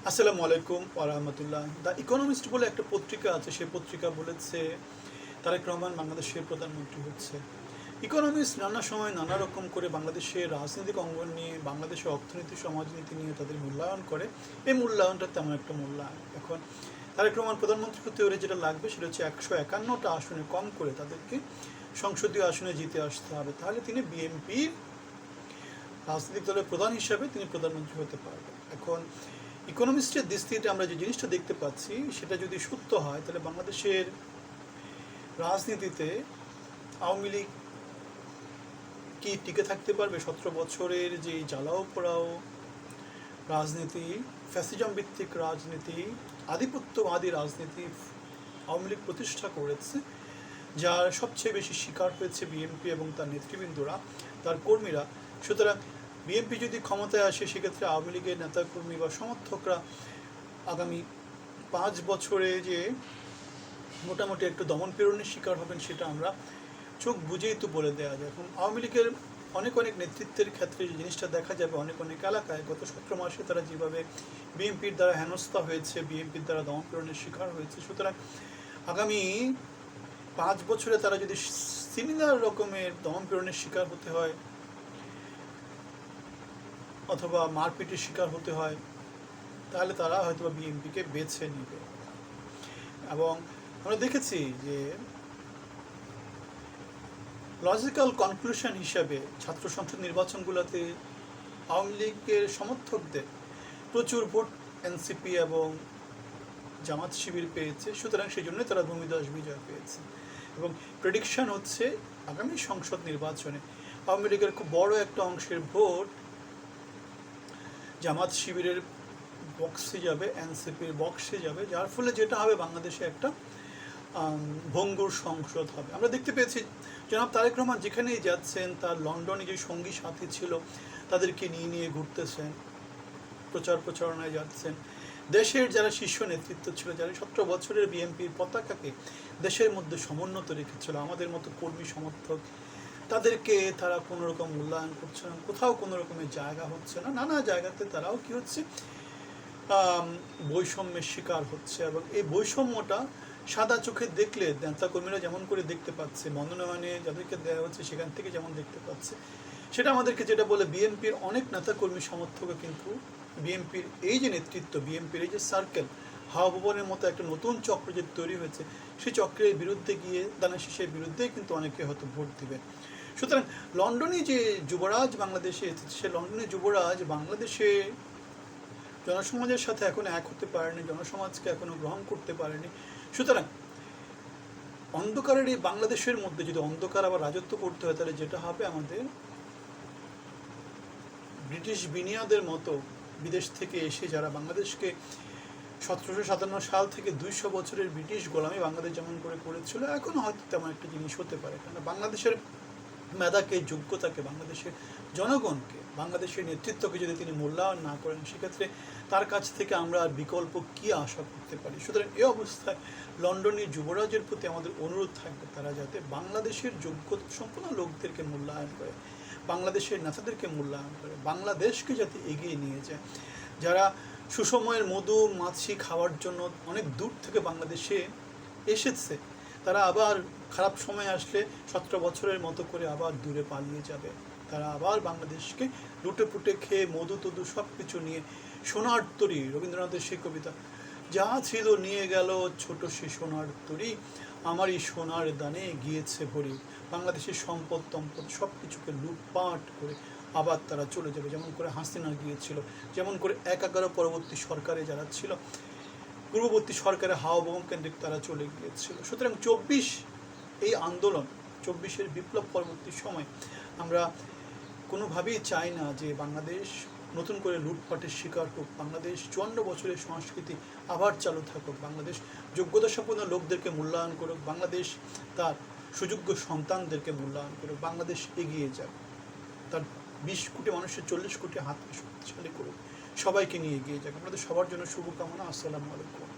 আসসালামু আলাইকুম ওয়া রাহমাতুল্লাহ। দ্য ইকোনমিস্ট বলে একটা পত্রিকা আছে, সেই পত্রিকা বলেছে তারেক রহমান বাংলাদেশের প্রধানমন্ত্রী হচ্ছে। ইকোনমিস্ট নানা সময় নানা রকম করে বাংলাদেশের রাজনৈতিক অঙ্গন নিয়ে, বাংলাদেশের অর্থনীতি সমাজনীতি নিয়ে তাদের মূল্যায়ন করে। এই মূল্যায়নটা তেমন একটা মূল্যায়ন। এখন তারেক রহমান প্রধানমন্ত্রী হতে হলে যেটা লাগবে সেটা হচ্ছে 151টা আসনে কম করে তাদেরকে সংসদীয় আসনে জিতে আসতে হবে, তাহলে তিনি বিএনপির রাজনৈতিক দলের প্রধান হিসাবে তিনি প্রধানমন্ত্রী হতে পারবেন। এখন ইকোনমিস্টের দৃষ্টিতে আমরা যে জিনিসটা দেখতে পাচ্ছি সেটা যদি সত্য হয়, তাহলে বাংলাদেশের রাজনীতিতে আওয়ামী লীগ কি টিকে থাকতে পারবে? 17 বছরের যে জ্বালাও পোড়াও রাজনীতি, ফ্যাসিজম ভিত্তিক রাজনীতি, আধিপত্যবাদী রাজনীতি আওয়ামী লীগ প্রতিষ্ঠা করেছে, যার সবচেয়ে বেশি শিকার হয়েছে বিএনপি এবং তার নেতৃবৃন্দরা, তার কর্মীরা। সুতরাং বিএনপি যদি ক্ষমতায় আসে, সেক্ষেত্রে আওয়ামী লীগের নেতাকর্মী বা সমর্থকরা আগামী 5 বছরে যে মোটামুটি একটু দমন পীড়নের শিকার হবেন, সেটা আমরা চোখ বুঝেই তো বলে দেওয়া যায়। এখন আওয়ামী লীগের অনেক নেতৃত্বের ক্ষেত্রে যে জিনিসটা দেখা যাবে, অনেক এলাকায় গত 17 মাসে তারা যেভাবে বিএনপির দ্বারা হেনস্থা হয়েছে, বিএনপির দ্বারা দমন পীড়নের শিকার হয়েছে, সুতরাং আগামী 5 বছরে তারা যদি সিমিলার রকমের দমন পীড়নের শিকার হতে হয় অথবা মারপিটের শিকার হতে হয়, তাহলে তারা হয়তো বিএনপিকে বেছে নেবে। এবং আমরা দেখেছি যে লজিক্যাল কনক্লুশন হিসাবে ছাত্র সংসদ নির্বাচনগুলোতে আওয়ামী লীগের সমর্থকদের প্রচুর ভোট এনসিপি এবং জামাত শিবির পেয়েছে, সুতরাং সেই জন্যই তারা ভূমিধস বিজয় পেয়েছে। এবং প্রেডিকশন হচ্ছে আগামী সংসদ নির্বাচনে আওয়ামী লীগের খুব বড় একটা অংশের ভোট জামাত শিবিরের বক্সে যাবে, এনসিপির বক্সে যাবে, যার ফলে যেটা হবে বাংলাদেশে একটা ভঙ্গুর সংসদ হবে। আমরা দেখতে পেয়েছি জনাব তারেক রহমান যেখানেই যাচ্ছেন, তার লন্ডনে যে সঙ্গী সাথী ছিল তাদেরকে নিয়ে ঘুরতেছেন, প্রচারণায় যাচ্ছেন। দেশের যারা শীর্ষ নেতৃত্ব ছিল, যারা 17 বছরের বিএনপির পতাকাকে দেশের মধ্যে সমুন্নত রেখেছিল, আমাদের মতো কর্মী সমর্থক, তাদেরকে তারা কোনো রকম মূল্যায়ন করছে না, কোথাও কোনো রকমের জায়গা হচ্ছে না, নানা জায়গাতে তারাও কি হচ্ছে বৈষম্যের শিকার হচ্ছে। এবং এই বৈষম্যটা সাদা চোখে দেখলে নেতাকর্মীরা যেমন করে দেখতে পাচ্ছে, মনোনয়নে যাদেরকে দেওয়া হচ্ছে সেখান থেকে যেমন দেখতে পাচ্ছে, সেটা আমাদেরকে যেটা বলে বিএনপির অনেক নেতাকর্মী সমর্থকও কিন্তু বিএনপির এই যে নেতৃত্ব, বিএনপির এই যে সার্কেল, হাওয়া ভবনের মতো একটা নতুন চক্র যে তৈরি হয়েছে, সেই চক্রের বিরুদ্ধে গিয়ে দানা শীষের বিরুদ্ধে কিন্তু অনেকে হয়তো ভোট দিবে। সুতরাং লন্ডনে যে যুবরাজ বাংলাদেশে এসেছে, সে লন্ডনের যুবরাজ বাংলাদেশে জনসমাজের সাথে এখনো এক হতে পারেনি, জনসমাজকে এখনো গ্রহণ করতে পারেনি। সুতরাং অন্ধকারের এই বাংলাদেশের মধ্যে যদি অন্ধকার আবার রাজত্ব করতে হয়, তাহলে যেটা হবে আমাদের ব্রিটিশ বিনিয়াদের মতো বিদেশ থেকে এসে যারা বাংলাদেশকে 1757 সাল থেকে 200 বছরের ব্রিটিশ গোলামি বাংলাদেশ যেমন করে করেছিল, এখনও হয়তো তেমন একটা জিনিস হতে পারে। কারণ বাংলাদেশের মেধাকে, যোগ্যতাকে, বাংলাদেশের জনগণকে, বাংলাদেশের নেতৃত্বকে যদি তিনি মূল্যায়ন না করেন, সেক্ষেত্রে তার কাছ থেকে আমরা আর বিকল্প কী আশা করতে পারি? সুতরাং এই অবস্থায় লন্ডনের যুবরাজের প্রতি আমাদের অনুরোধ থাকবে, তারা যাতে বাংলাদেশের যোগ্যতা সম্পন্ন লোকদেরকে মূল্যায়ন করে, বাংলাদেশের নেতাদেরকে মূল্যায়ন করে, বাংলাদেশকে যাতে এগিয়ে নিয়ে যায়। যারা সুসময়ের মধু মাছি খাওয়ার জন্য অনেক দূর থেকে বাংলাদেশে এসেছে, তারা আবার খারাপ সময় আসলে 17 বছরের মতো করে আবার দূরে পালিয়ে যাবে। তারা আবার বাংলাদেশকে লুটে পুটে খেয়ে মধু তধু সব কিছু নিয়ে, সোনার তরী, রবীন্দ্রনাথের সেই কবিতা, যা ছিল নিয়ে গেল ছোট সে সোনার তরী, আমারই সোনার দানে গিয়েছে ভরি। বাংলাদেশের সম্পদ টম্পদ সব কিছুকে লুটপাট করে আবার তারা চলে যাবে, যেমন করে হাসিনা গিয়েছিল, যেমন করে 11 পরবর্তী সরকারে যারা ছিল, পূর্ববর্তী সরকারে হাওয়া ভবন কেন্দ্রিক তারা চলে গিয়েছিল। সুতরাং 24 এই আন্দোলন, 24-এর বিপ্লব পরবর্তী সময় আমরা কোনোভাবেই চাই না যে বাংলাদেশ নতুন করে লুটপাটের শিকার হোক, বাংলাদেশ 54 বছরের সংস্কৃতি আবার চালু থাকুক, বাংলাদেশ যোগ্যতা সম্পন্ন লোকদেরকে মূল্যায়ন করুক, বাংলাদেশ তার সুযোগ্য সন্তানদেরকে মূল্যায়ন করুক, বাংলাদেশ এগিয়ে যাক, তার 20 কোটি মানুষের 40 কোটি হাতকে শক্তিশালী করুক, সবাইকে নিয়ে এগিয়ে যাক। আপনাদের সবার জন্য শুভকামনা। আসসালামু আলাইকুম।